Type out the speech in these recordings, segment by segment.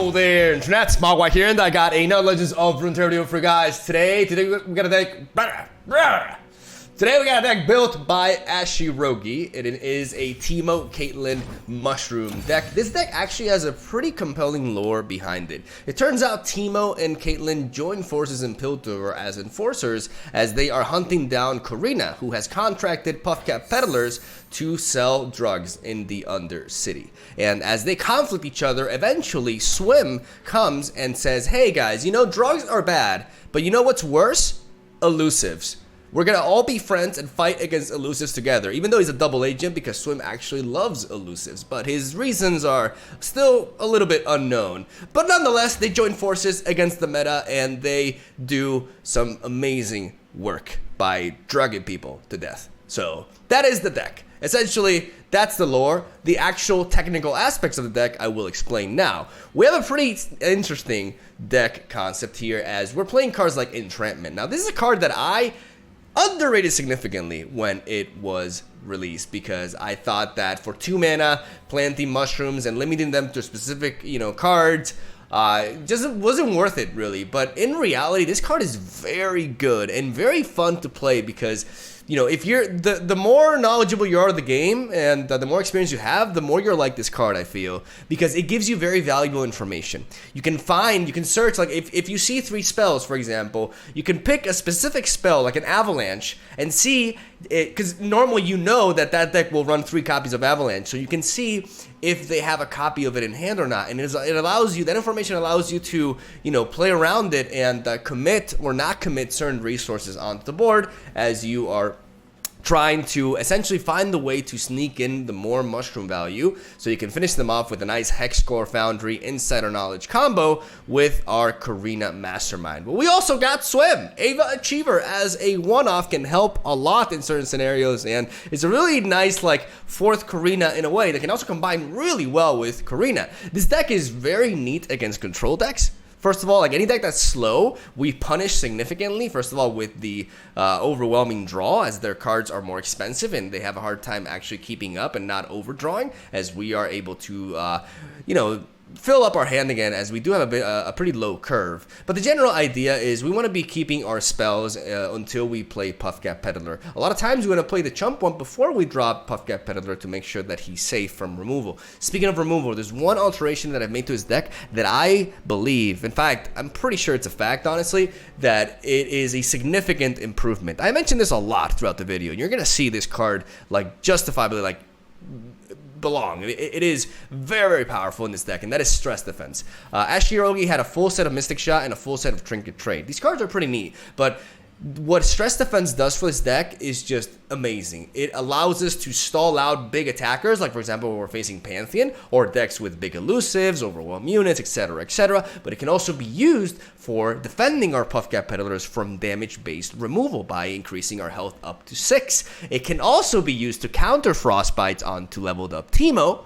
Hello there, Internet. MegaMogwai here, and I got another Legends of Runeterra video for you guys. Today we got a deck. Today we got a deck built by Ashirogi. It is a TEEMO CAITLYN mushroom deck. This deck actually has a pretty compelling lore behind it. It turns out TEEMO and CAITLYN join forces in Piltover as enforcers as they are hunting down Karina, who has contracted Puffcat peddlers to sell drugs in the Undercity. And as they conflict each other, eventually Swim comes and says, hey guys, you know drugs are bad, but you know what's worse? Elusives. We're gonna all be friends and fight against elusives together, even though he's a double agent because Swim actually loves elusives, but his reasons are still a little bit unknown. But nonetheless, they join forces against the meta and they do some amazing work by drugging people to death. So that is the deck. Essentially, that's the lore. The actual technical aspects of the deck I will explain now. We have a pretty interesting deck concept here as we're playing cards like Entrapment. Now, this is a card that I underrated significantly when it was released because I thought that for 2 mana, planting mushrooms and limiting them to specific, cards, just wasn't worth it really. But in reality, this card is very good and very fun to play because, if you're the more knowledgeable you are of the game and the more experience you have, the more you're like this card, I feel, because it gives you very valuable information. You can search, like if you see 3 spells, for example, you can pick a specific spell like an Avalanche and see it, because normally that deck will run 3 copies of Avalanche, so you can see if they have a copy of it in hand or not, and it allows you, that information allows you to, play around it and commit or not commit certain resources onto the board as you are trying to essentially find the way to sneak in the more mushroom value so you can finish them off with a nice Hexcore Foundry Insider Knowledge combo with our Karina Mastermind. But we also got Swim. Ava Achiever as a one-off can help a lot in certain scenarios, and it's a really nice 4th Karina in a way that can also combine really well with Karina. This deck is very neat against control decks. First of all, any deck that's slow, we punish significantly. First of all, with the overwhelming draw, as their cards are more expensive and they have a hard time actually keeping up and not overdrawing, as we are able to, fill up our hand again, as we do have a pretty low curve. But the general idea is we want to be keeping our spells until we play Puffcat Peddler. A lot of times we want to play the chump one before we drop Puffcat Peddler to make sure that he's safe from removal. Speaking of removal, there's one alteration that I've made to his deck that I believe, in fact, I'm pretty sure it's a fact, honestly, that it is a significant improvement. I mentioned this a lot throughout the video, and you're going to see this card, justifiably, belong. It is very, very powerful in this deck, and that is Stress Defense. Ashirogi had a full set of Mystic Shot and a full set of Trinket Trade. These cards are pretty neat, but what Stress Defense does for this deck is just amazing. It allows us to stall out big attackers, like for example when we're facing Pantheon, or decks with big elusives, overwhelm units, etc., etc. But it can also be used for defending our Puffcat Peddlers from damage-based removal by increasing our health up to 6. It can also be used to counter Frostbites onto leveled up TEEMO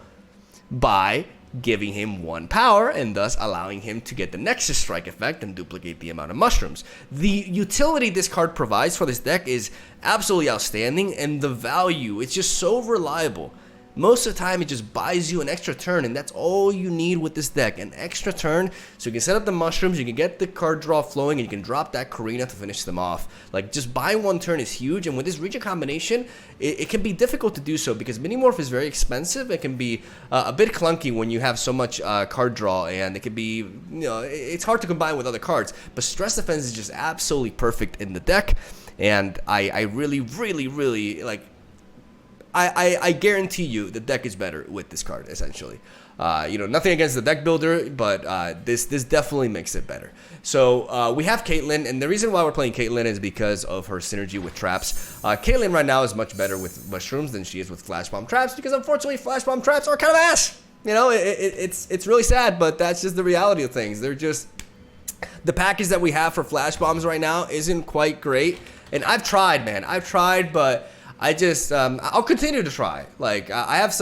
by giving him 1 power and thus allowing him to get the Nexus Strike effect and duplicate the amount of mushrooms. The utility this card provides for this deck is absolutely outstanding, and the value, it's just so reliable. Most of the time, it just buys you an extra turn, and that's all you need with this deck, an extra turn, so you can set up the mushrooms, you can get the card draw flowing, and you can drop that Karina to finish them off. Just buying 1 turn is huge, and with this region combination, it can be difficult to do so, because Minimorph is very expensive. It can be a bit clunky when you have so much card draw, and it can be, it's hard to combine with other cards, but Stress Defense is just absolutely perfect in the deck, and I really, really, really, I guarantee you the deck is better with this card, essentially. Nothing against the deck builder, but this definitely makes it better. So we have CAITLYN, and the reason why we're playing CAITLYN is because of her synergy with traps. CAITLYN right now is much better with mushrooms than she is with Flash Bomb traps, because unfortunately Flash Bomb traps are kind of ass. It's really sad, but that's just the reality of things. They're just, the package that we have for Flash Bombs right now isn't quite great. And I've tried, man. But I just, I'll continue to try. I have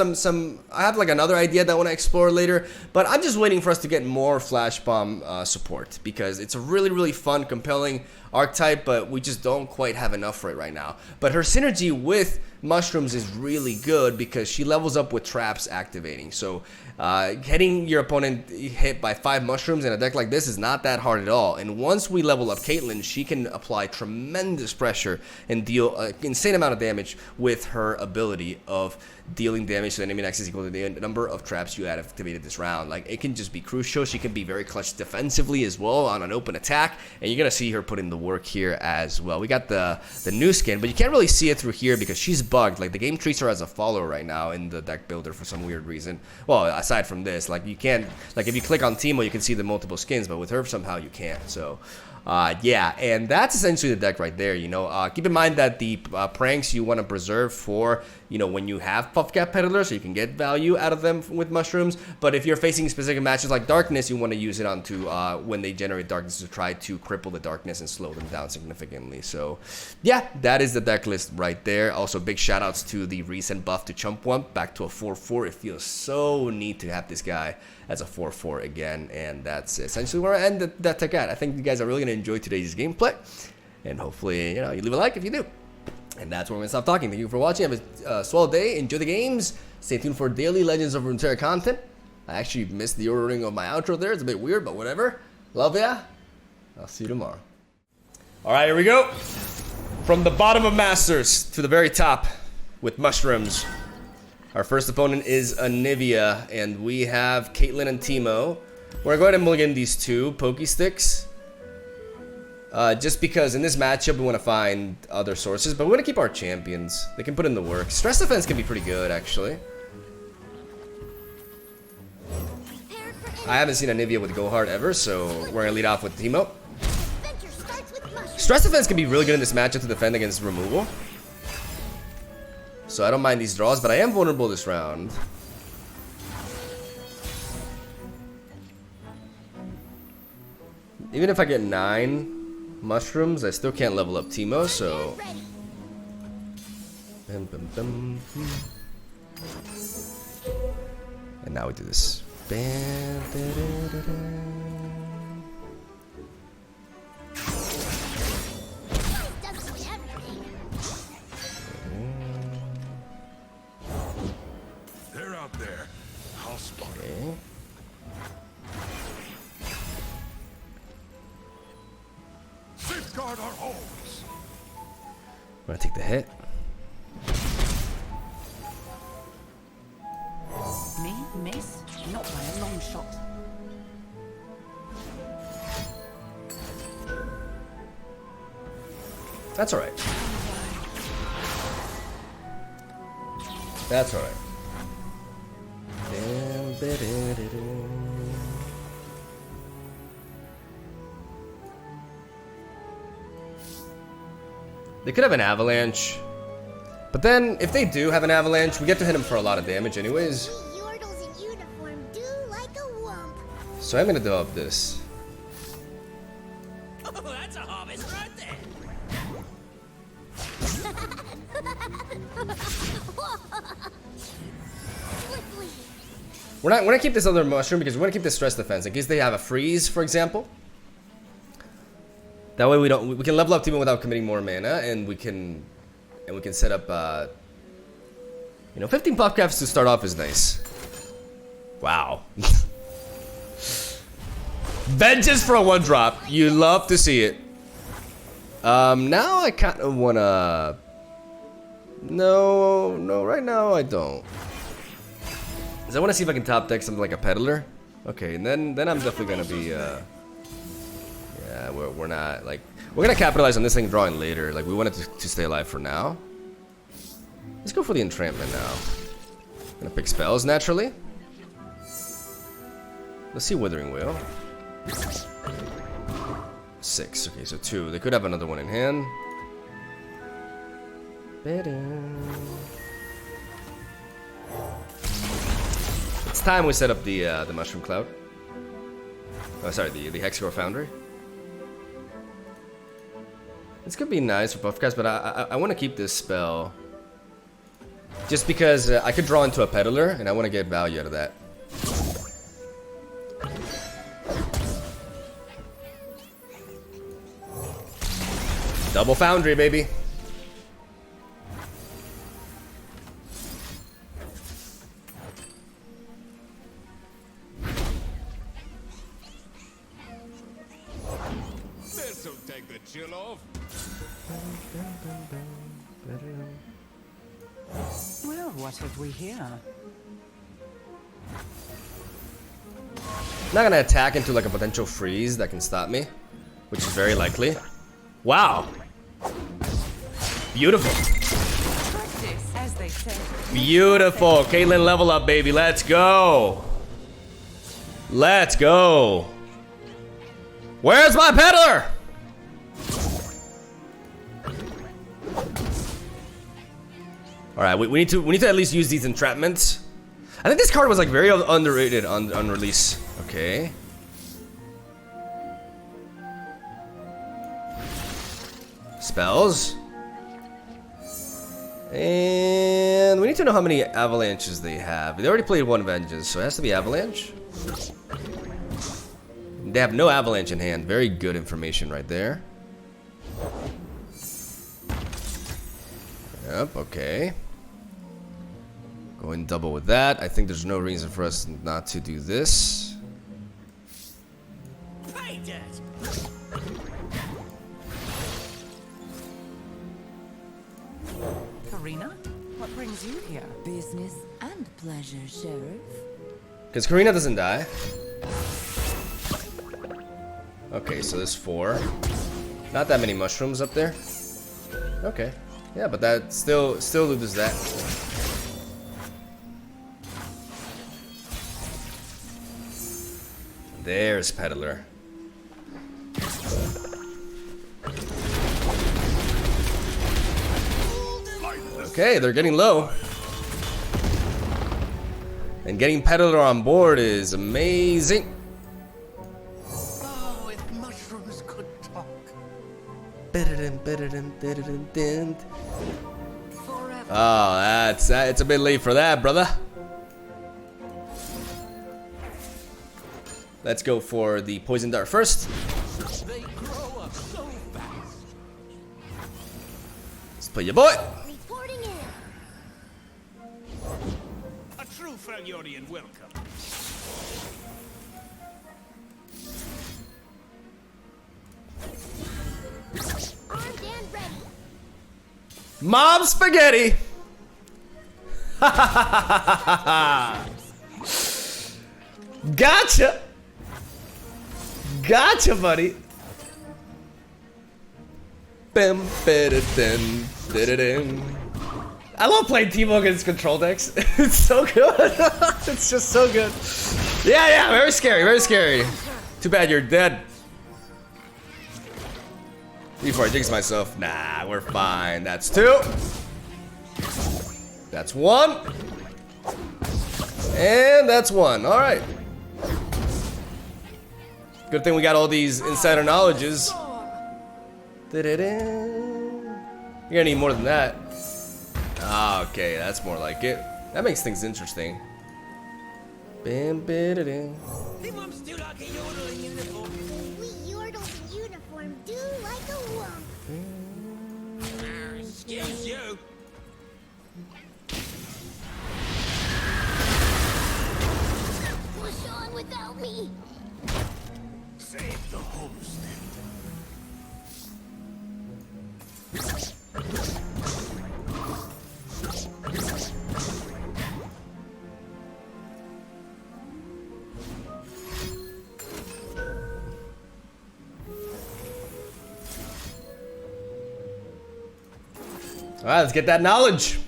I have another idea that I want to explore later, but I'm just waiting for us to get more Flash Bomb support, because it's a really, really fun, compelling archetype, but we just don't quite have enough for it right now. But her synergy with mushrooms is really good because she levels up with traps activating. So Getting your opponent hit by 5 mushrooms in a deck like this is not that hard at all. And once we level up Caitlyn, she can apply tremendous pressure and deal an insane amount of damage with her ability of dealing damage to the enemy next is equal to the number of traps you had activated this round. Like, it can just be crucial. She can be very clutch defensively as well on an open attack, and you're gonna see her put in the work here as well. We got the new skin, but you can't really see it through here because she's bugged. Like, the game treats her as a follower right now in the deck builder for some weird reason. Well, aside from this, like, you can't, like, if you click on TEEMO, you can see the multiple skins, but with her somehow you can't. So yeah, and that's essentially the deck right there. You know, keep in mind that the pranks you want to preserve for, you know, when you have Puffcat Peddler, so you can get value out of them with mushrooms. But if you're facing specific matches like Darkness, you want to use it onto when they generate Darkness to try to cripple the Darkness and slow them down significantly. So yeah, that is the deck list right there. Also, big shout outs to the recent buff to Chump Wump back to a 4/4. It feels so neat to have this guy as a 4/4 again, and that's essentially where I end that tech at. I think you guys are really going to enjoy today's gameplay, and hopefully, you know, you leave a like if you do. And that's where we're going to stop talking. Thank you for watching. Have a swell day. Enjoy the games. Stay tuned for daily Legends of Runeterra content. I actually missed the ordering of my outro there. It's a bit weird, but whatever. Love ya. I'll see you tomorrow. All right, here we go. From the bottom of Masters to the very top with mushrooms. Our first opponent is Anivia, and we have Caitlyn and TEEMO. We're going to go ahead and mulligan these 2 Pokey Sticks. Just because in this matchup we want to find other sources, but we want to keep our champions. They can put in the work. Stress defense can be pretty good, actually. I haven't seen Anivia with Go Hard ever, so we're going to lead off with TEEMO. Stress defense can be really good in this matchup to defend against removal. So I don't mind these draws, but I am vulnerable this round. Even if I get 9 mushrooms, I still can't level up TEEMO, so... And now we do this. They're out there. I'll spot Okay. Safeguard our homes. I'm gonna take the hit. Me? Miss? Not by a long shot. That's alright. That's alright. They could have an avalanche. But then, if they do have an avalanche, we get to hit them for a lot of damage anyways. So I'm gonna develop this. Oh, that's a harvest right there. We're gonna keep this other mushroom because we're gonna keep this stress defense in case they have a freeze, for example. That way we can level up TEEMO without committing more mana, and we can set up you know, 15 puff caps to start off is nice. Wow. Vengeance for a 1-drop. You love to see it. Now I kind of wanna. No, right now I don't. Cause I want to see if I can top deck something like a peddler. Okay, and then I'm definitely gonna be yeah, we're not like we're gonna capitalize on this thing drawing later. Like we wanted to stay alive for now. Let's go for the entrapment now. Gonna pick spells naturally. Let's see Withering Wheel. 6. Okay, so 2. They could have another one in hand. It's time we set up the Mushroom Cloud. Oh, sorry, the Hexcore Foundry. This could be nice for Puffcast, but I want to keep this spell. Just because I could draw into a Peddler, and I want to get value out of that. Double Foundry, baby. chill off. Well, what have we here? Not gonna attack into like a potential freeze that can stop me, which is very likely. Wow. Beautiful. Practice, as they say. Beautiful. Caitlyn, level up, baby. Let's go. Let's go. Where's my peddler? All right, we need to at least use these entrapments. I think this card was like very underrated on release. Okay. Spells. And we need to know how many avalanches they have. They already played one Vengeance, so it has to be avalanche. They have no avalanche in hand. Very good information right there. Yep, okay. Going double with that. I think there's no reason for us not to do this. Pay dirt. Karina, what brings you here? Business and pleasure, Sheriff. Because Karina doesn't die. Okay, so there's 4. Not that many mushrooms up there. Okay. Yeah, but that still loses that. There's Peddler. Okay, they're getting low. And getting Peddler on board is amazing. Oh, if mushrooms could talk. Oh, it's a bit late for that, brother. Let's go for the poison dart first. They grow up so fast. Let's play your boy. Reporting in. A true Freljordian welcome. Armed and ready. Mob spaghetti. Gotcha. Gotcha, buddy. Bim, bididin, dididin. I love playing TEEMO against control decks. It's so good. It's just so good. Yeah, very scary, very scary. Too bad you're dead. Before I jinx myself. Nah, we're fine. That's 2. That's 1. And that's 1. All right. Good thing we got all these insider knowledges. You're gonna need more than that. Ah, okay, that's more like it. That makes things interesting. Bam, bididin. The mums do like a yodel in uniform. We yordles in uniform do like a wump. Excuse you. Push on without me. Save the homestead. All right, let's get that knowledge.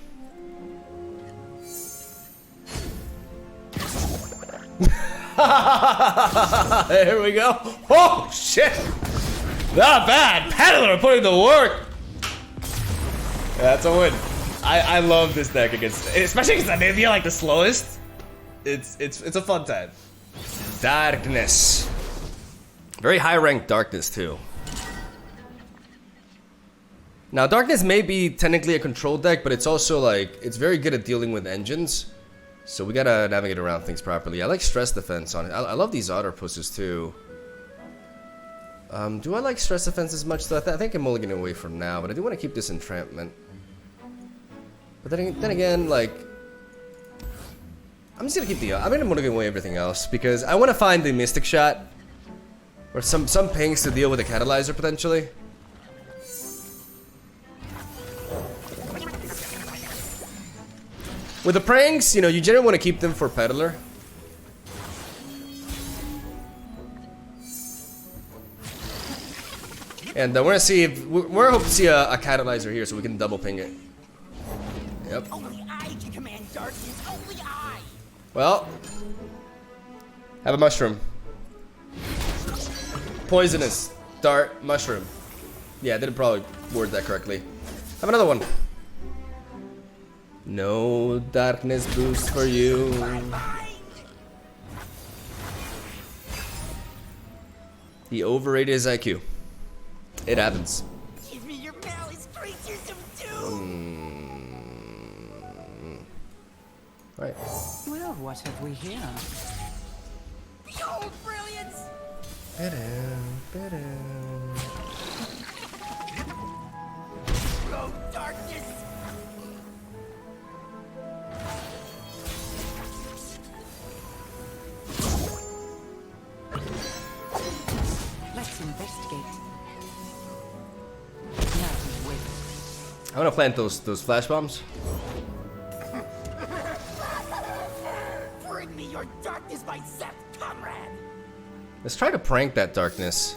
There we go. Oh, shit. Not bad. Peddler putting the work. Yeah, that's a win. I love this deck against, especially because Anivia like the slowest. It's a fun time. Darkness. Very high ranked darkness too. Now darkness may be technically a control deck, but it's also like it's very good at dealing with engines. So we gotta navigate around things properly. I like stress defense on it. I love these otter pusses too. Do I like stress defense as much? So I think I'm mulliganing away from now, but I do want to keep this entrampment. But then again, like, I'm just gonna keep the. I'm gonna mulligan away everything else because I want to find the mystic shot or some pings to deal with the catalyzer potentially. With the pranks, you know, you generally want to keep them for Peddler. And we're gonna see if we're hoping to see a catalyzer here, so we can double ping it. Yep. Only I can command darkness. Only I. Well, have a mushroom. Poisonous dart mushroom. Yeah, I didn't probably word that correctly. Have another one. No darkness boost for you. He overrated his IQ. It happens. Give me your malice creatures of doom. Right. Well, what have we here? Behold brilliance. Blow darkness. Let's investigate. Now we wait. I want to plant those flash bombs. Bring me your darkness, my Seth comrade. Let's try to prank that darkness.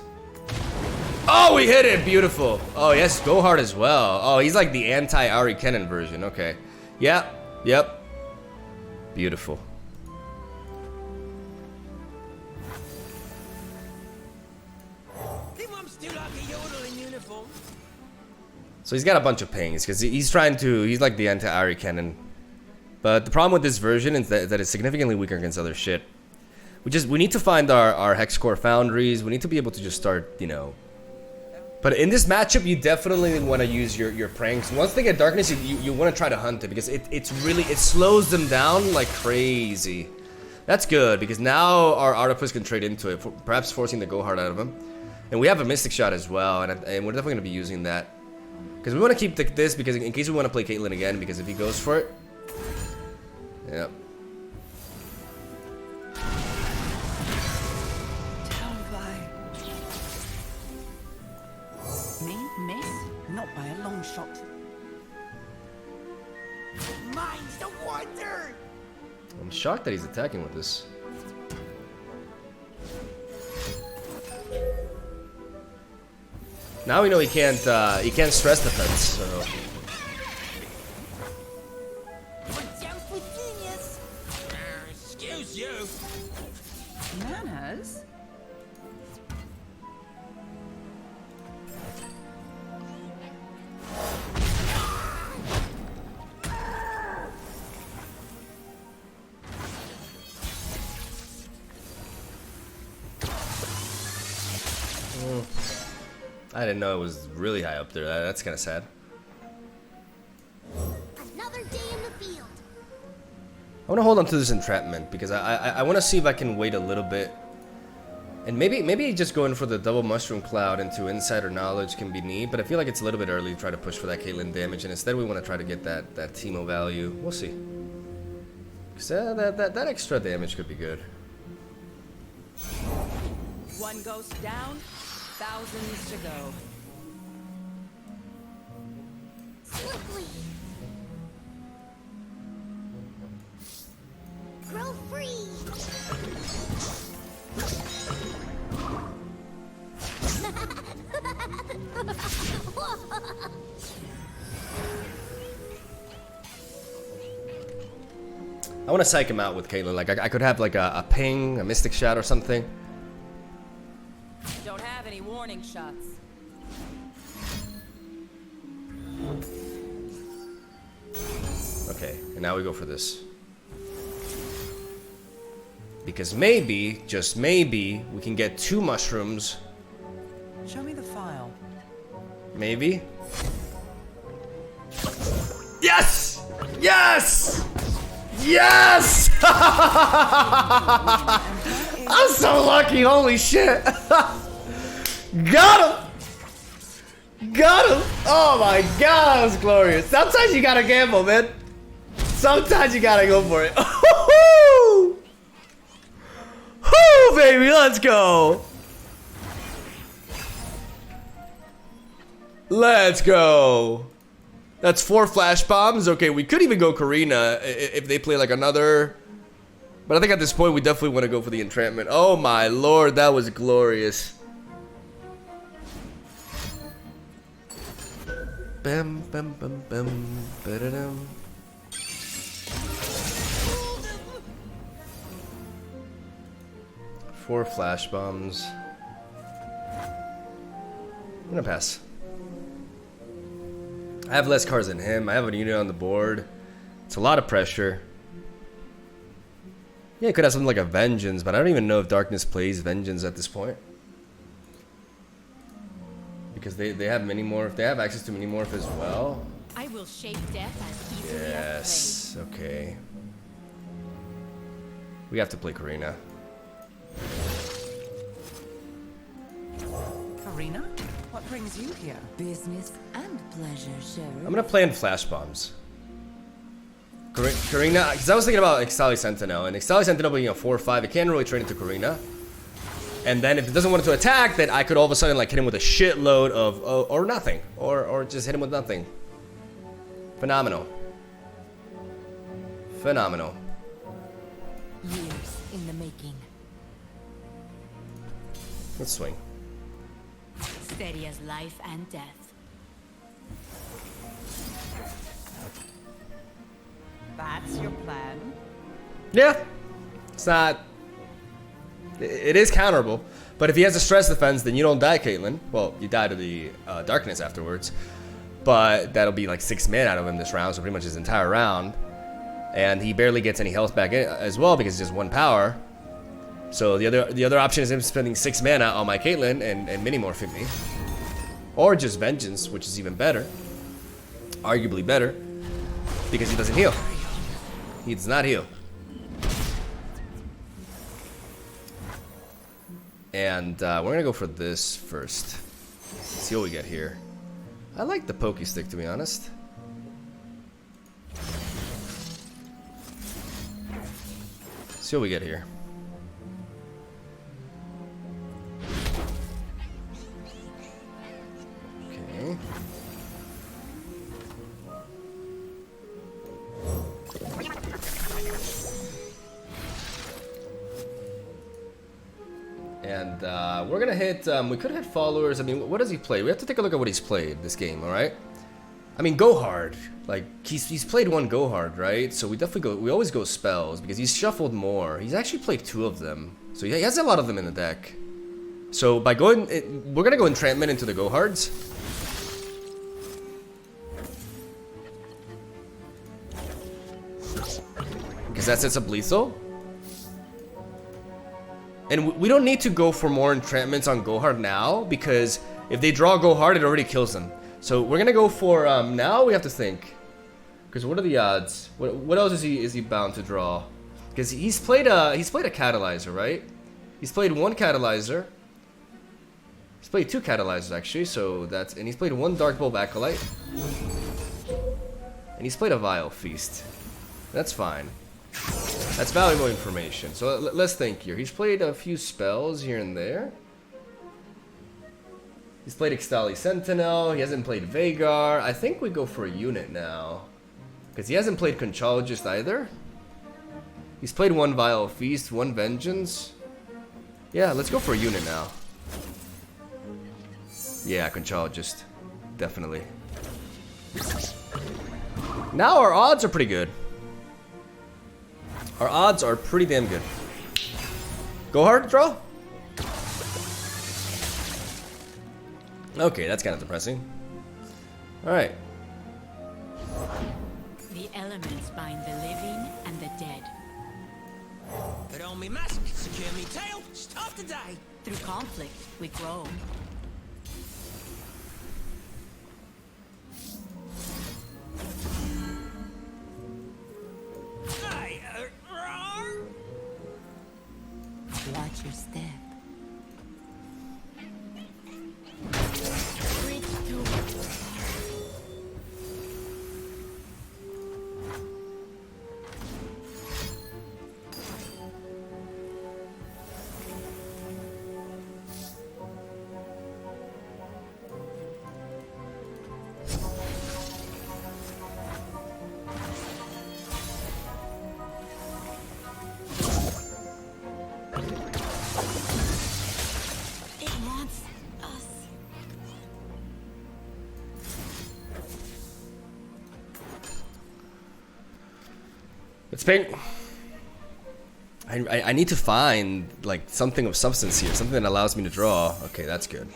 Oh, we hit it! Beautiful. Oh, yes, go hard as well. Oh, he's like the anti-Ari Kennen version. Okay. Yep. Yep. Beautiful. Think I'm still like a yodel in uniform. So he's got a bunch of pings because he's like the anti-Ari Kennen. But the problem with this version is that it's significantly weaker against other shit. We need to find our hex core foundries. We need to be able to just start, you know. But in this matchup, you definitely want to use your pranks. Once they get darkness, you want to try to hunt it because it slows them down like crazy. That's good because now our Artifice can trade into it, perhaps forcing the go hard out of him. And we have a Mystic Shot as well, and we're definitely going to be using that. Because we want to keep this because in case we want to play Caitlyn again, because if he goes for it. Yep. Me? Miss? Not by a long shot. Mine's the wonder. I'm shocked that he's attacking with this. Now we know he can't stress defense, so. Watch out for genius. Excuse you. Manners? I didn't know it was really high up there. That's kind of sad. Another day in the field. I want to hold on to this entrapment because I want to see if I can wait a little bit. And maybe just going for the double mushroom cloud into insider knowledge can be neat, but I feel like it's a little bit early to try to push for that Caitlyn damage, and instead we want to try to get that TEEMO value. We'll see. Because that extra damage could be good. One ghost down, thousands to go. Swiftly. Grow free. I want to psych him out with Caitlyn. Like I could have like a ping, a mystic shot or something. Don't have any warning shots. Okay, and now we go for this. Because maybe, just maybe, we can get 2 mushrooms. Show me the file. Maybe. Yes! Yes! Yes! I'm so lucky, holy shit! Got him! Got him! Oh my god, that was glorious. Sometimes you gotta gamble, man. Sometimes you gotta go for it. Woo, baby, let's go! Let's go! That's 4 flash bombs. Okay, we could even go Karina if they play like another. But I think at this point we definitely want to go for the entrapment. Oh my lord, that was glorious. Bam, bam, bam, bam, ba-da-dum. Four flash bombs. I'm gonna pass. I have less cards than him. I have a unit on the board. It's a lot of pressure. Yeah, it could have something like a Vengeance, but I don't even know if Darkness plays Vengeance at this point. Because they have Mini-Morph. They have access to Mini-Morph as well. I will shape death as easily Yes, okay. We have to play Karina. Karina, what brings you here? business and pleasure, Sheriff. I'm gonna play in Flash Bombs. Karina, because I was thinking about Ixtali Sentinel, and Ixtali Sentinel being a 4/5, it can't really trade into Karina. And then if it doesn't want to attack, then I could all of a sudden like hit him with a shitload of, or nothing, or just hit him with nothing. Phenomenal. Phenomenal. Years in the making. Let's swing. Steady as life and death. That's your plan? Yeah, it's not. It is counterable, but if he has a stress defense, then you don't die, Caitlyn. Well, you die to the darkness afterwards, but that'll be like 6 mana out of him this round, so pretty much his entire round. And he barely gets any health back in as well because it's just 1 power. So the other option is him spending 6 mana on my Caitlyn and mini-morphing me, or just Vengeance, which is even better, arguably better, because he doesn't heal. He does not heal. And we're gonna go for this first. See what we get here. I like the pokey stick, to be honest. See what we get here. Okay. And we're gonna hit, we could hit followers. I mean, what does he play? We have to take a look at what he's played this game, alright? I mean, go hard. Like, he's played 1 go hard, right? So we definitely we always go spells because he's shuffled more. He's actually played 2 of them. So he has a lot of them in the deck. So by going, we're gonna go entrapment into the go hards. Because that sets up lethal. And we don't need to go for more entrapments on go hard now, because if they draw go hard, it already kills them. So we're gonna go for now. We have to think, because what are the odds? What else is he bound to draw? Because he's played a catalyzer, right? He's played 1 catalyzer. He's played 2 catalyzers actually. So and he's played 1 Dark Bulb Acolyte, and he's played a Vile Feast. That's fine. That's valuable information. So let's think here. He's played a few spells here and there. He's played Ixtali Sentinel. He hasn't played Vagar. I think we go for a unit now, because he hasn't played Conchologist either. He's played 1 Vile Feast, 1 Vengeance. Yeah, let's go for a unit now. Yeah, Conchologist. Definitely. Now our odds are pretty good. Our odds are pretty damn good. Go hard, draw? Okay, that's kind of depressing. Alright. The elements bind the living and the dead. Put on me mask, secure me tail, start the day. Through conflict, we grow. Hey, Watch your step. It's pink. I need to find like something of substance here, something that allows me to draw. Okay, that's good.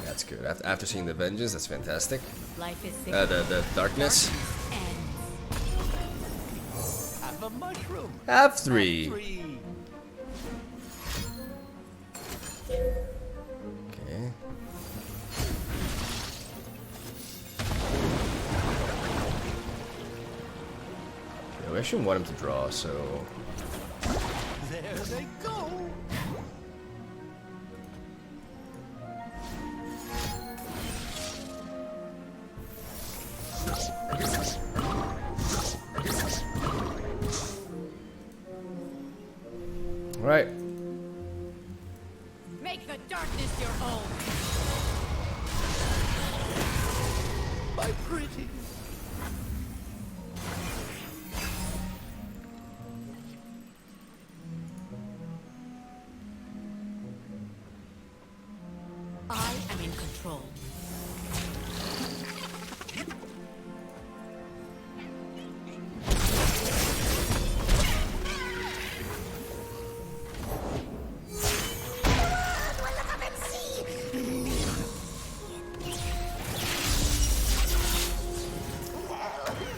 That's good. After seeing the vengeance, that's fantastic. Life is The darkness. Have a mushroom. Have three. Okay. I shouldn't want him to draw, so... There they go. Right. Make the darkness your own. My pretty. I am in control.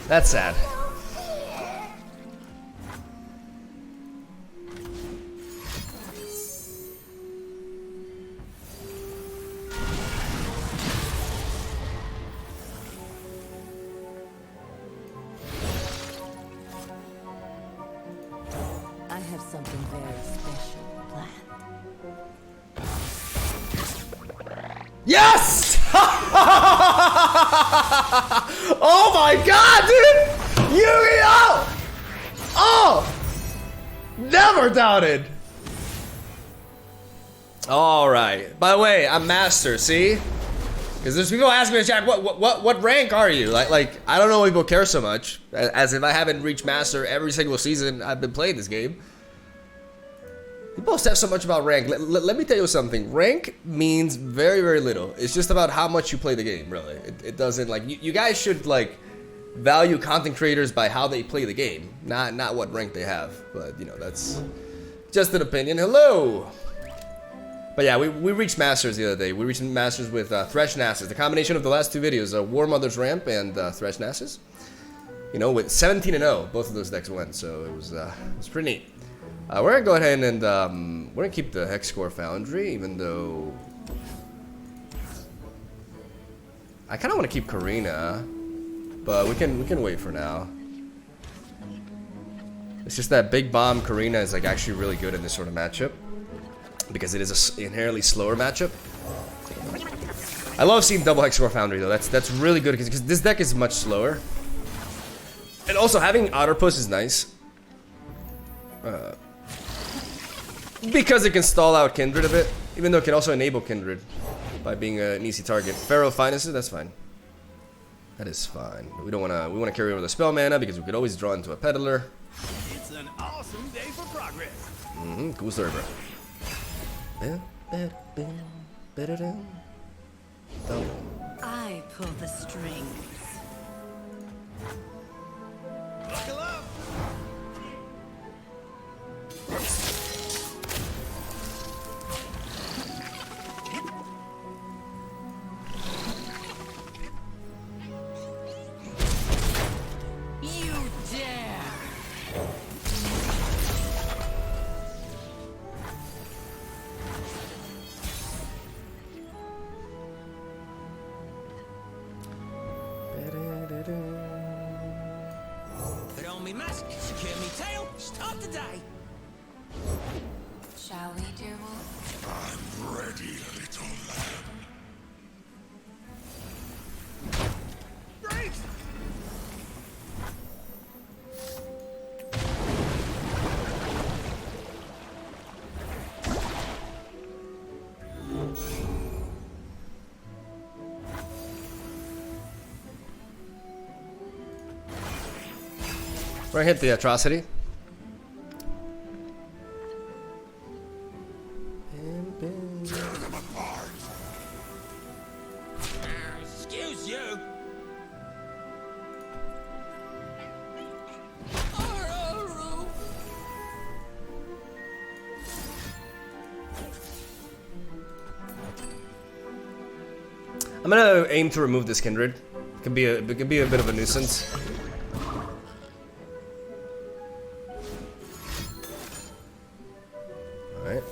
That's sad. I have something very special planned. Yes! Oh my god, dude! Yu-Gi-Oh! Oh! Never doubted! Alright. By the way, I'm master, see? Because there's people asking me in chat, what rank are you? Like, I don't know why people care so much. As if I haven't reached master every single season I've been playing this game. People obsess so much about rank. Let me tell you something. Rank means very, very little. It's just about how much you play the game, really. It doesn't, like, you guys should, like, value content creators by how they play the game, not what rank they have. But, you know, that's just an opinion. Hello! But yeah, we reached Masters the other day. We reached Masters with Thresh Nasus. The combination of the last two videos, War Mother's Ramp and Thresh Nasus. You know, with 17-0, both of those decks went, so it was pretty neat. We're gonna go ahead and we're gonna keep the Hex Core Foundry, even though I kind of want to keep Karina, but we can wait for now. It's just that Big Bomb Karina is like actually really good in this sort of matchup because it is an inherently slower matchup. I love seeing double Hex Core Foundry though. That's really good because this deck is much slower, and also having Otterpuss is nice. Because it can stall out Kindred a bit, even though it can also enable Kindred by being an easy target. Pharaoh Finances, that's fine. That is fine. But we wanna carry over the spell mana because we could always draw into a peddler. It's an awesome day for progress. Cool story, bro. I pull the strings. Buckle up. You dare! Put on me mask, secure me tail, start the day. Shall we, dear wolf? I'm ready, little lamb. Great. We're gonna hit the Atrocity. Excuse you. I'm gonna aim to remove this Kindred. It can be a bit of a nuisance. All right.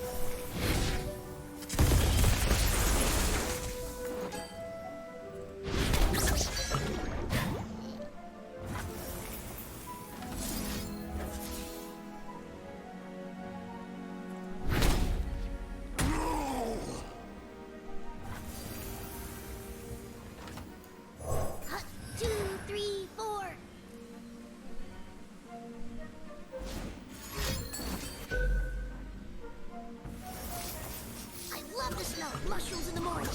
Mushrooms in the morning.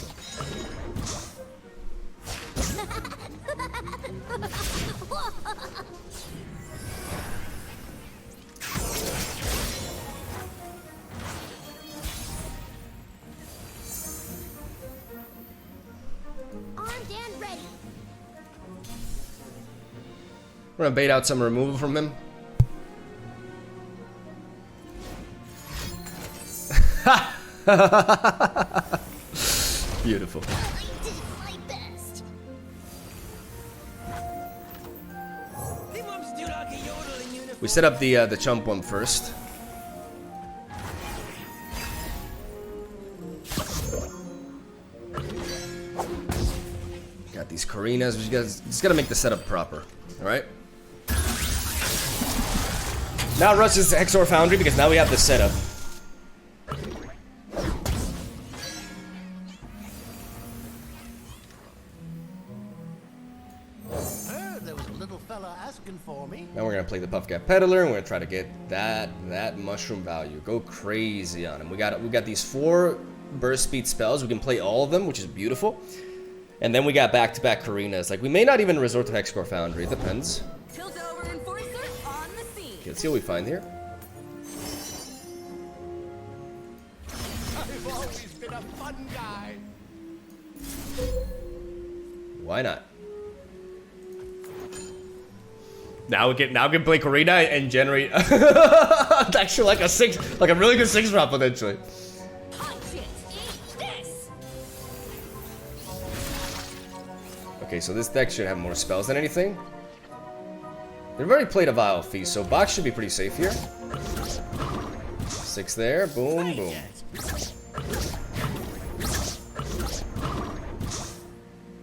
Armed and ready. We're gonna bait out some removal from him. Beautiful. I did my best. We set up the chump one first. Got these Karinas. We just gotta make the setup proper. All right. Now rush this Hexor Foundry because now we have the setup. For me. Now we're gonna play the Puffcat Peddler, and we're gonna try to get that mushroom value. Go crazy on him. We got these 4 burst speed spells. We can play all of them, which is beautiful. And then we got back-to-back Karinas. Like we may not even resort to Hexcore Foundry. It depends. Tilt over enforcer on the scene. Okay, let's see what we find here. I've always been a fun guy. Why not? Now we can play Karina and generate actually like a really good 6 drop potentially. Punch it. Eat this. Okay, so this deck should have more spells than anything. They've already played a Vile Feast, so box should be pretty safe here. 6 there, boom, boom.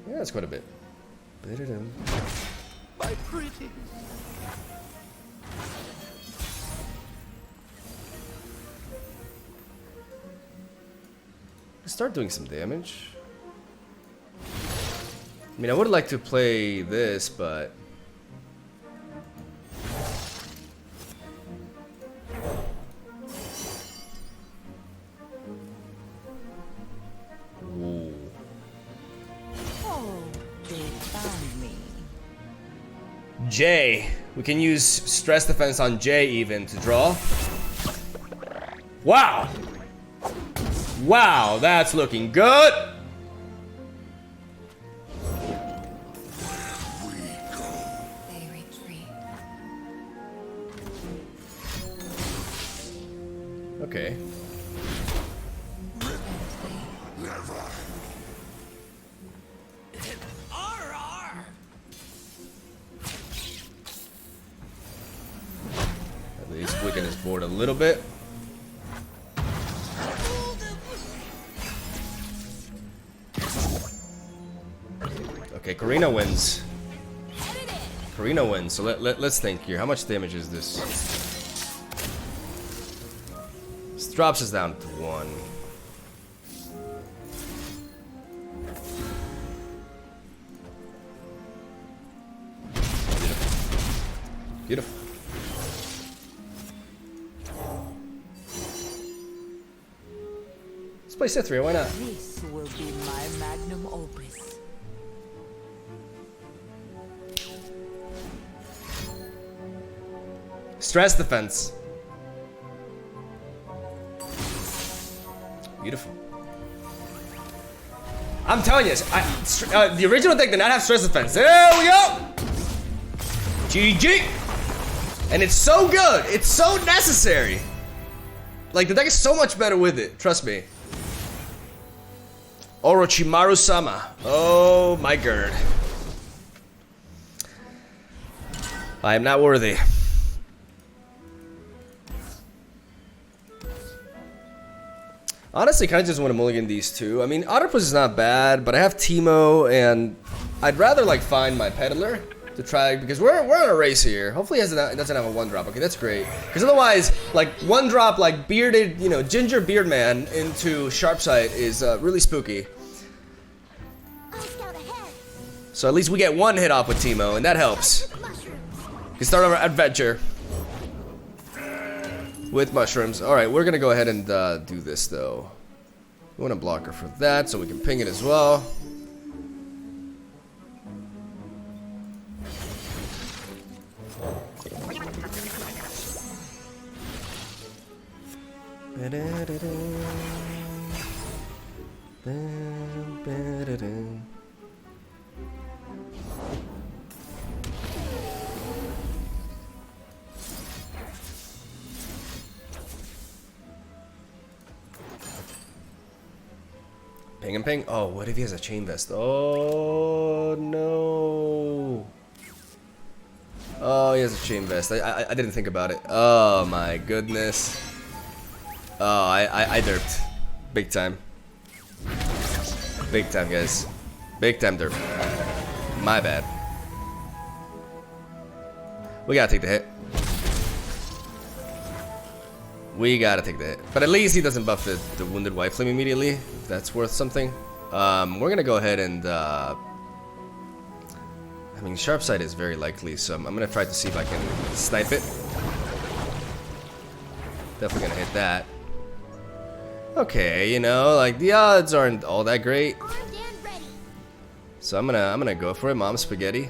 Yeah, that's quite a bit. My pretty. Start doing some damage. I mean, I would like to play this, but ooh. Oh, they found me. J. We can use stress defense on J even to draw. Wow. Wow, that's looking good. They retreat. Okay. At least weaken his board a little bit. Okay, Karina wins. Karina wins. So let's think here. How much damage is this? This drops us down to 1. Beautiful. Let's play Cithria, why not? This will be my magnum opus. Stress defense. Beautiful. I'm telling you, the original deck did not have stress defense. There we go. GG. And it's so good. It's so necessary. Like, the deck is so much better with it. Trust me. Orochimaru-sama. Oh my god. I am not worthy. Honestly, kind of just want to mulligan these two. I mean, Octopus is not bad, but I have Teemo, and I'd rather like find my peddler to try, because we're on a race here. Hopefully, it doesn't have a 1-drop. Okay, that's great. Because otherwise, like 1-drop, like bearded, you know, ginger beard man into sharp sight is really spooky. So at least we get 1 hit off with Teemo, and that helps. We can start our adventure with mushrooms. All right, we're gonna go ahead and do this though. We want a blocker for that, so we can ping it as well. Ping and ping. Oh, what if he has a chain vest? Oh no. Oh, he has a chain vest. I didn't think about it. Oh my goodness. Oh, I derped. Big time. Big time, guys. Big time derp. My bad. We gotta take the hit. We gotta take the hit. But at least he doesn't buff the wounded white flame immediately. If that's worth something. We're gonna go ahead and I mean, sharp sight is very likely, so I'm gonna try to see if I can snipe it. Definitely gonna hit that. Okay, you know, like the odds aren't all that great. So I'm gonna go for it. Mom spaghetti.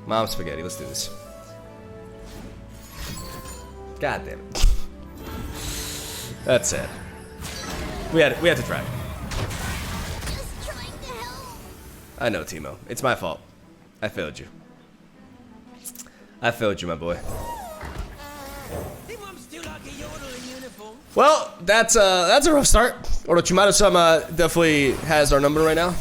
Mom spaghetti. Let's do this. God damn it. That's sad. We had to try. Just trying to help. I know, Teemo. It's my fault. I failed you. I failed you, my boy. Well, that's a rough start. Orochimaru-sama definitely has our number right now.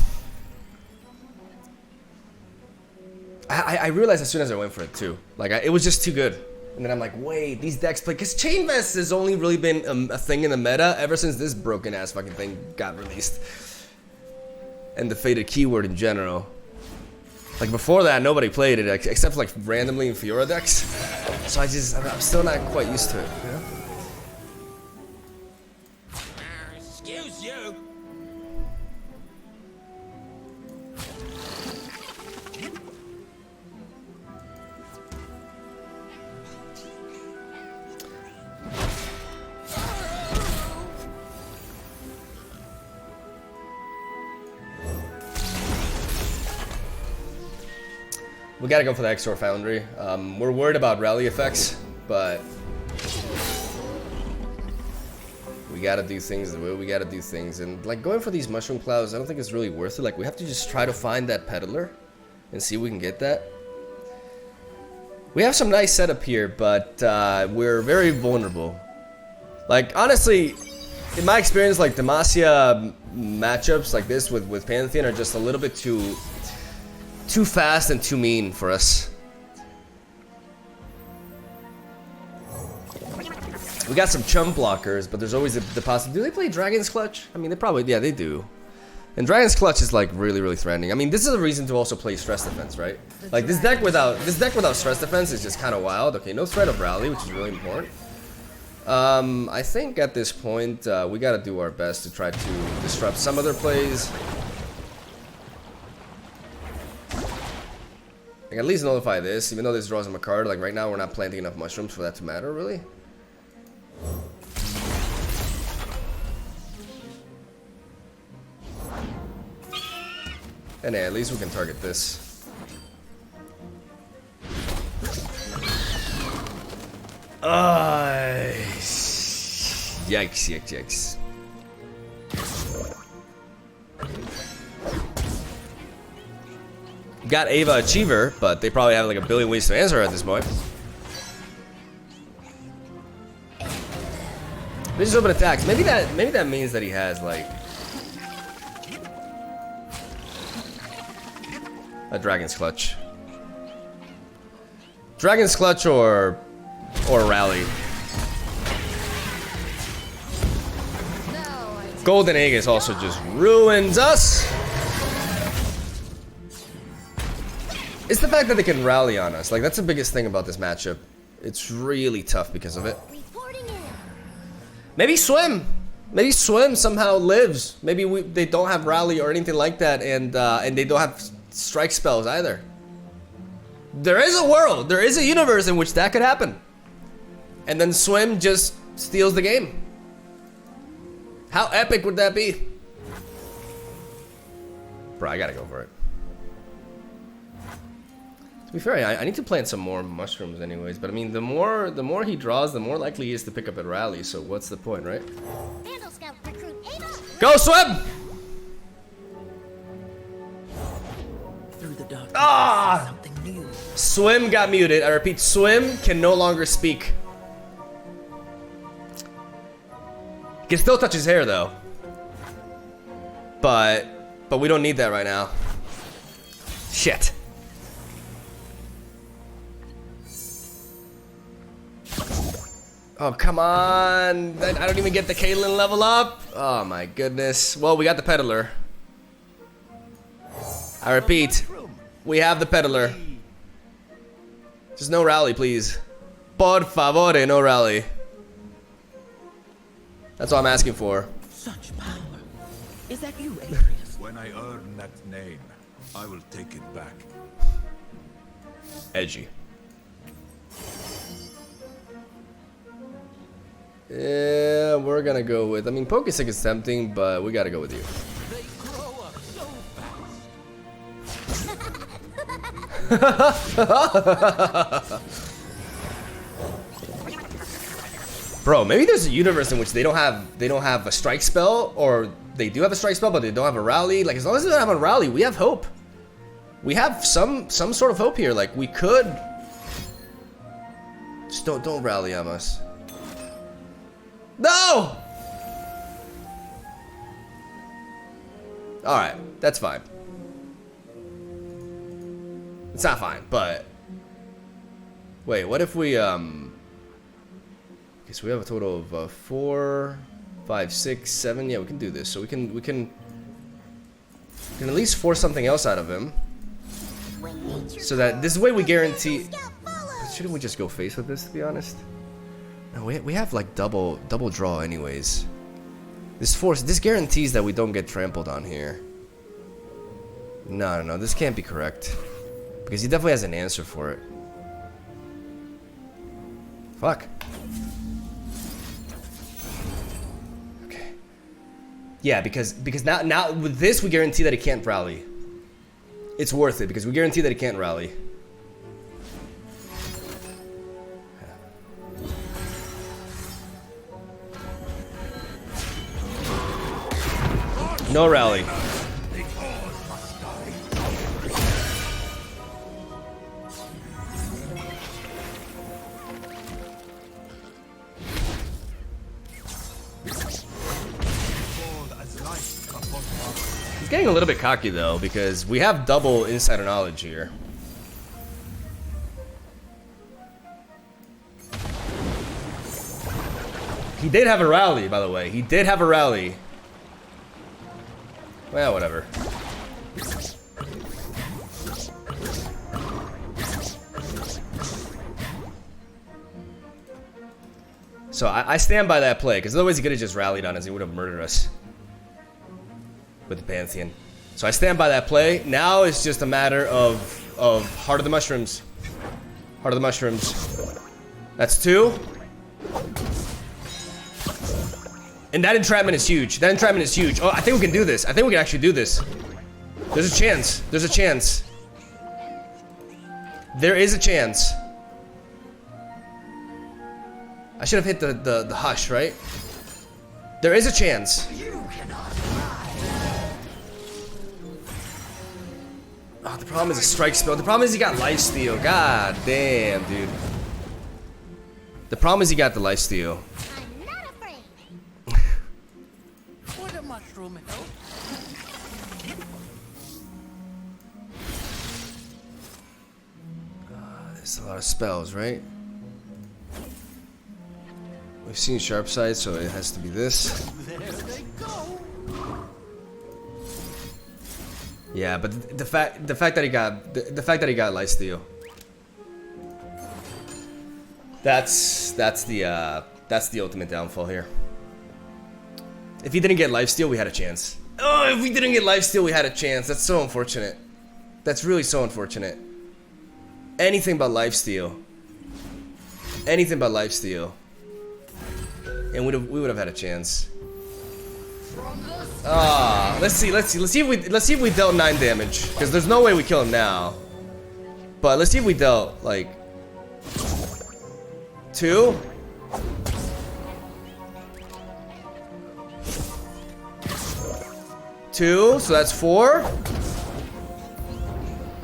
I realized as soon as I went for it too. Like it was just too good. And then I'm like, wait, these decks play, because Chain Vest has only really been a thing in the meta ever since this broken ass fucking thing got released. And the Faded Keyword in general. Like before that, nobody played it except for like randomly in Fiora decks. So I'm still not quite used to it, you know? Excuse you. We gotta go for the XOR Foundry. We're worried about rally effects, but we gotta do things the way we gotta do things. And like going for these mushroom clouds, I don't think it's really worth it. Like we have to just try to find that peddler and see if we can get that. We have some nice setup here, but we're very vulnerable. Like honestly, in my experience, like Demacia matchups like this with Pantheon are just a little bit too fast and too mean for us. We got some chump blockers, but there's always the possibility. Do they play Dragon's Clutch? I mean, they probably, yeah, they do. And Dragon's Clutch is like really, really threatening. I mean, this is a reason to also play Stress Defense, right? Like this deck without Stress Defense is just kind of wild. Okay, no threat of rally, which is really important. I think at this point we got to do our best to try to disrupt some other plays. I can at least nullify this, even though this draws him a card. Like right now, we're not planting enough mushrooms for that to matter, really. And yeah, at least we can target this. Yikes, yikes, yikes. Got Ava Achiever, but they probably have like a billion ways to answer her at this point. This is open attacks. Maybe that means that he has like A Dragon's Clutch. Dragon's Clutch or Rally. Golden Aegis also just ruins us. It's the fact that they can rally on us. Like, that's the biggest thing about this matchup. It's really tough because of it. Maybe Swim. Maybe Swim somehow lives. Maybe they don't have rally or anything like that, and they don't have strike spells either. There is a world, there is a universe in which that could happen. And then Swim just steals the game. How epic would that be? Bro, I gotta go for it. To be fair, I need to plant some more mushrooms anyways, but I mean, the more he draws, the more likely he is to pick up at rally, so what's the point, right? Go, Swim! Through the darkness, Ah! something new. Swim got muted. I repeat, Swim can no longer speak. He can still touch his hair though. But we don't need that right now. Shit. Oh, come on. I don't even get the Caitlyn level up. Oh my goodness. Well, we got the Peddler. I repeat, we have the Peddler. Just no rally, please. Por favore, no rally. That's all I'm asking for. Such power. Is that you, Atreus? When I earn that name, I will take it back. Edgy. Yeah, we're gonna go with. I mean, Pokesick is tempting, but we gotta go with you. They grow up so fast. Bro, maybe there's a universe in which they don't have a strike spell, or they do have a strike spell, but they don't have a rally. Like, as long as they don't have a rally, we have hope. We have some sort of hope here. Like, we could. Just don't rally on us. No! Alright, that's fine. It's not fine, but... Wait, what if we, Okay, so we have a total of 4, 5, 6, 7. Yeah, we can do this. So we can at least force something else out of him. So that this way we guarantee... Shouldn't we just go face with this, to be honest? No, we have like double draw anyways. This guarantees that we don't get trampled on here. No, this can't be correct. Because he definitely has an answer for it. Fuck. Okay. Yeah, because now with this we guarantee that it can't rally. It's worth it because we guarantee that it can't rally. No rally. He's getting a little bit cocky though, because we have double insider knowledge here. He did have a rally, by the way. He did have a rally. Well, whatever. So I stand by that play, because otherwise he could have just rallied on us. He would have murdered us with the Pantheon. So I stand by that play. Now it's just a matter of Heart of the Mushrooms. Heart of the Mushrooms. That's 2. And that entrapment is huge. That entrapment is huge. Oh, I think we can do this. I think we can actually do this. There's a chance. There's a chance. There is a chance. I should have hit the hush, right? There is a chance. Oh, the problem is a strike spell. The problem is he got lifesteal. God damn, dude. The problem is he got the lifesteal. I'm not afraid. For the mushroom help. It's a lot of spells, right? We've seen sharp side, so it has to be this. There they go. Yeah, but the fact that he got lifesteal. That's the ultimate downfall here. If he didn't get lifesteal, we had a chance. Oh, if we didn't get lifesteal, we had a chance. That's so unfortunate. That's really so unfortunate. Anything but lifesteal. Anything but lifesteal. And we would have had a chance. Ah, let's see if we dealt 9 damage. Because there's no way we kill him now. But let's see if we dealt like 2. So that's 4.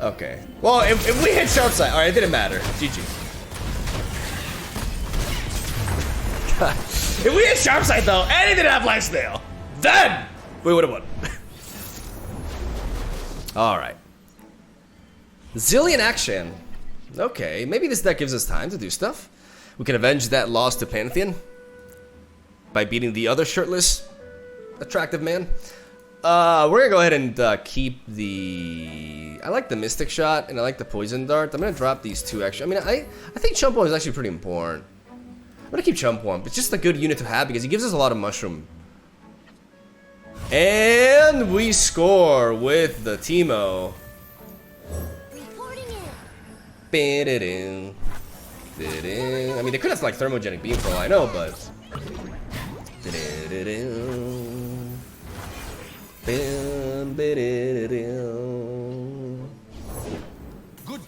Okay. Well, if we hit sharp side, alright, it didn't matter. GG. If we hit sharp side though, and he didn't have lifesteal, then we would have won. Alright. Zillion action. Okay, maybe this deck gives us time to do stuff. We can avenge that loss to Pantheon by beating the other shirtless, attractive man. We're gonna go ahead and keep the... I like the Mystic Shot and I like the Poison Dart. I'm gonna drop these 2 extra. I mean, I think Chump One is actually pretty important. I'm gonna keep Chump One. It's just a good unit to have because he gives us a lot of mushroom. And we score with the Teemo. Reporting in. I mean, they could have like Thermogenic Beam for all I know, but... Good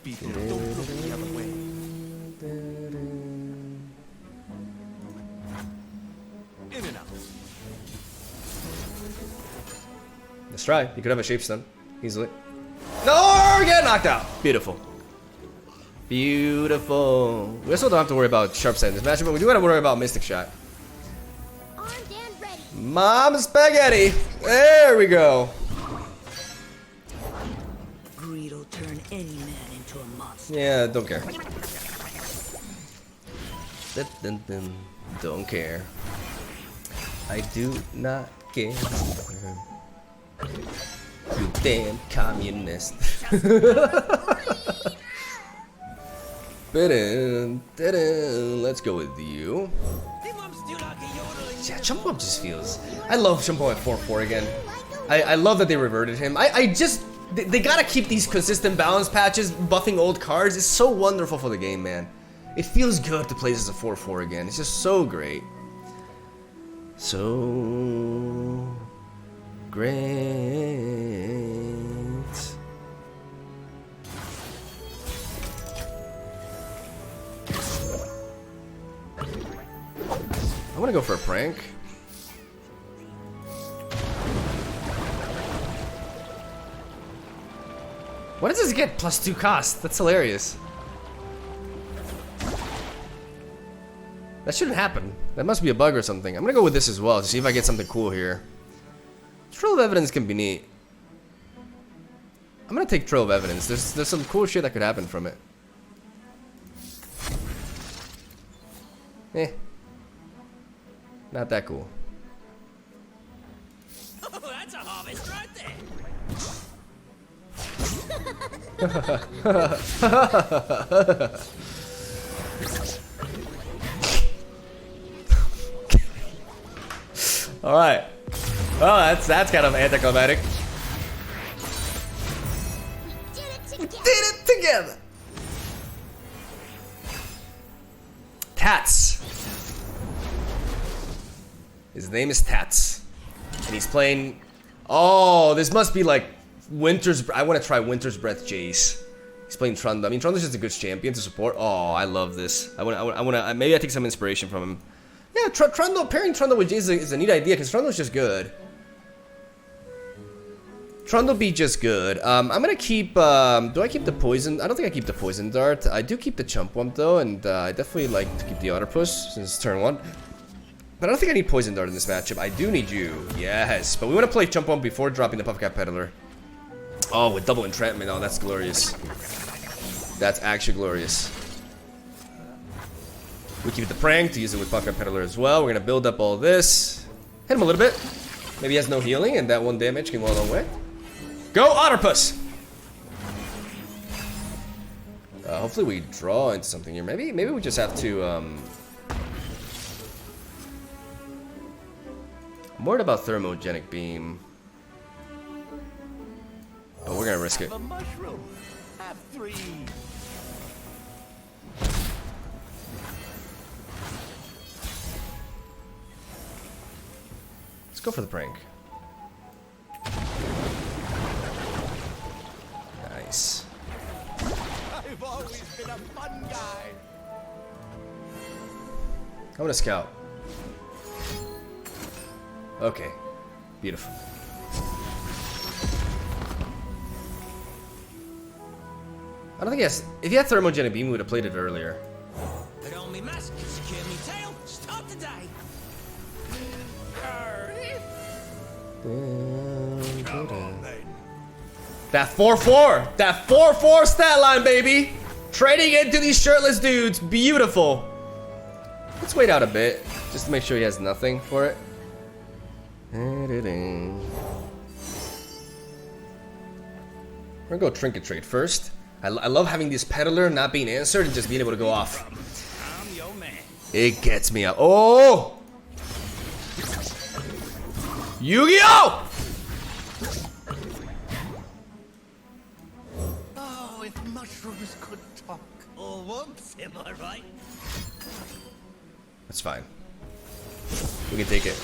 people don't look the other way. In and out. Let's try. You could have a Shape Stun easily. No, get knocked out. Beautiful. Beautiful. We also don't have to worry about Sharp Side in this matchup, but we do have to worry about Mystic Shot. Armed and ready. Mom Spaghetti. There we go. Greed will turn any man into a monster. Yeah, don't care. Don't care. I do not care. You damn communist. Let's go with you. Yeah, Chump Up just feels... I love Chump Up at 4-4 again. I love that they reverted him. I just... They gotta keep these consistent balance patches, buffing old cards. It's so wonderful for the game, man. It feels good to play this as a 4-4 again. It's just so great. So... great. I'm gonna go for a prank. What does this get? +2 cost. That's hilarious. That shouldn't happen. That must be a bug or something. I'm gonna go with this as well to see if I get something cool here. Trail of Evidence can be neat. I'm gonna take Trail of Evidence. There's some cool shit that could happen from it. Eh. Not that cool. Oh, that's a harvest right there. All right. Well, that's kind of anticlimactic. Did it together. Tats. His name is Tats. And he's playing... Oh, this must be like Winter's... I want to try Winter's Breath Jace. He's playing Trundle. I mean, Trundle's just a good champion to support. Oh, I love this. I want to... Maybe I take some inspiration from him. Yeah, Trundle, pairing Trundle with Jace is a neat idea because Trundle's just good. Trundle be just good. I'm gonna keep, do I keep the poison? I don't think I keep the poison dart. I do keep the chump wump though, and I definitely like to keep the otter push since it's turn 1. But I don't think I need poison dart in this matchup. I do need you, yes. But we want to play chump wump before dropping the Puffcat Peddler. Oh, with double entrapment, oh, that's glorious. That's actually glorious. We keep the prank to use it with Buckeye Peddler as well. We're gonna build up all this. Hit him a little bit. Maybe he has no healing, and that 1 damage can go a long way. Go, Otterpuss! Hopefully we draw into something here. Maybe we just have to, I'm worried about Thermogenic Beam. But we're gonna risk it. A mushroom. Have 3. Let's go for the prank. Nice. I've always been a fun guy. I'm gonna scout. Okay. Beautiful. I don't think he has... If he had Thermogenic Beam, we would have played it earlier. Put on me mask, secure me tail, start the day. Come on, then. That 4-4! That 4-4 stat line, baby! Trading into these shirtless dudes. Beautiful. Let's wait out a bit, just to make sure he has nothing for it. We're gonna go Trinket Trade first. I love having this Peddler not being answered and just being able to go off. I'm your man. It gets me up. Oh! Yu-Gi-Oh! Oh, if mushrooms could talk. Or whoops, am I right? That's fine. We can take it.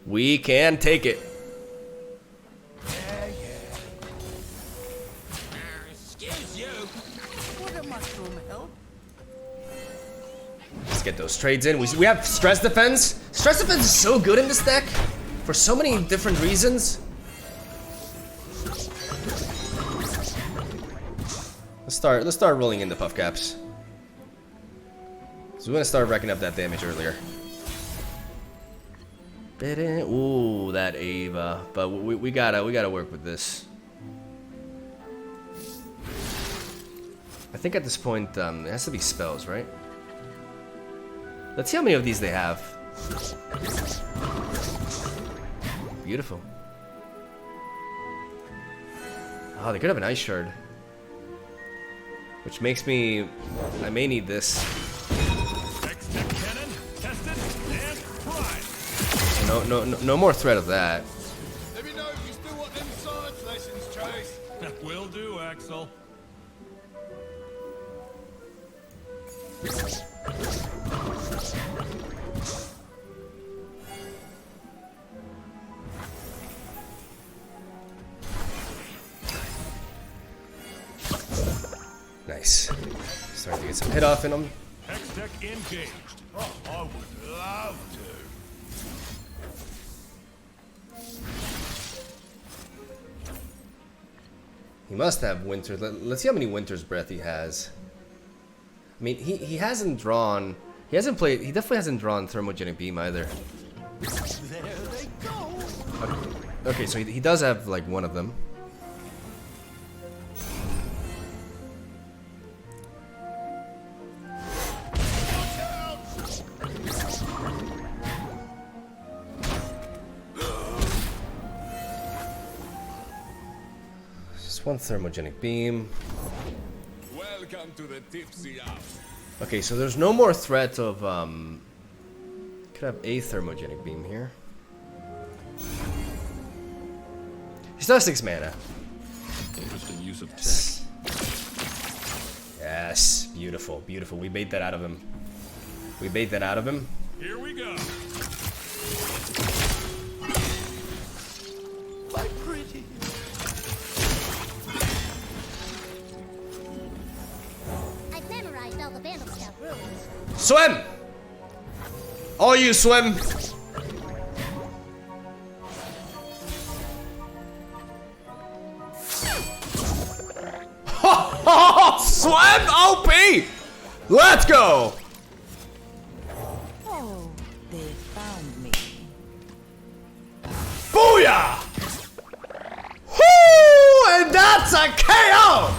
We can take it. Excuse you. Would a mushroom help? Let's get those trades in. We have Stress Defense. Stress Defense is so good in this deck for so many different reasons. Let's start rolling in the Puff Caps. So we're gonna start racking up that damage earlier. Ooh, that Ava. But we gotta work with this. I think at this point it has to be spells, right? Let's see how many of these they have. Beautiful. Oh, they could have an Ice Shard. Which makes me... I may need this. Next cannon, tested and primed. No more threat of that. Let me know if you still want them science lessons, Chase. Will do, Axel. Nice. Starting to get some hit off in them. Hex deck engaged. Oh, I would love to. He must have Winter. Let's see how many Winter's Breath he has. I mean, he hasn't drawn... He hasn't played... He definitely hasn't drawn Thermogenic Beam either. There they go. Okay, so he does have, like, one of them. Just one Thermogenic Beam. Welcome to the tipsy hour. Okay, so there's no more threat of, could have a Thermogenic Beam here. He still has 6 mana. Interesting use of tech. Yes, beautiful, beautiful. We bait that out of him. We bait that out of him. Here we go. My pretty. I've memorized all the Vandal Scout rules. Swim! All you swim! Swim OP! Let's go! Oh, they found me. Booyah! Whoo! And that's a KO!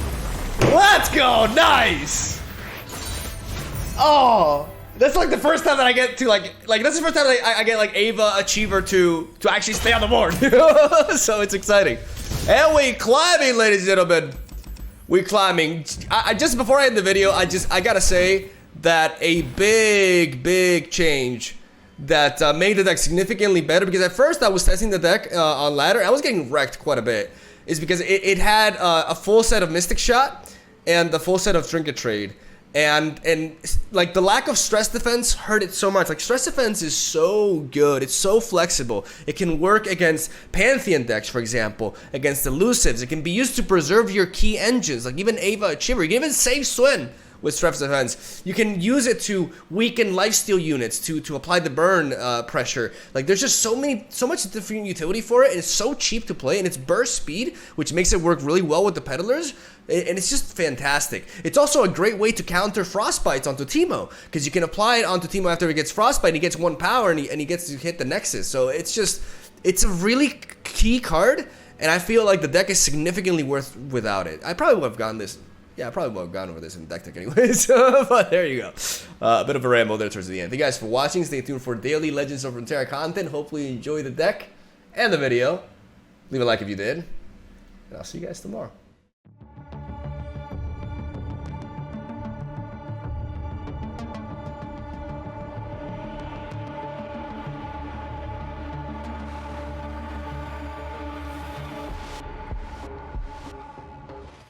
Let's go! Nice! Oh, that's like the first time that I get to like that's the first time that I get like Ava Achiever to actually stay on the board. So it's exciting. And we climbing, ladies and gentlemen. We climbing. I just before I end the video, I gotta say that a big change that made the deck significantly better, because at first I was testing the deck on ladder. I was getting wrecked quite a bit. Is because it had a full set of Mystic Shot and the full set of Trinket Trade. And like the lack of stress defense hurt it so much. Like stress defense is so good. It's so flexible. It can work against Pantheon decks, for example, against elusives. It can be used to preserve your key engines, like even Ava Achiever. You can even save Swin with stress defense. You can use it to weaken lifesteal units to apply the burn pressure. Like there's just so much different utility for it, and it's so cheap to play, and it's burst speed, which makes it work really well with the peddlers, and it's just fantastic. It's also a great way to counter frostbites onto Teemo, because you can apply it onto Teemo after he gets frostbite, and he gets 1 power, and he gets to hit the Nexus. So it's a really key card, and I feel like the deck is significantly worth without it. I probably would have gotten this. Yeah, I probably would have gone over this in deck tech anyways. But there you go. A bit of a ramble there towards the end. Thank you guys for watching. Stay tuned for daily Legends of Runeterra content. Hopefully you enjoy the deck and the video. Leave a like if you did. And I'll see you guys tomorrow.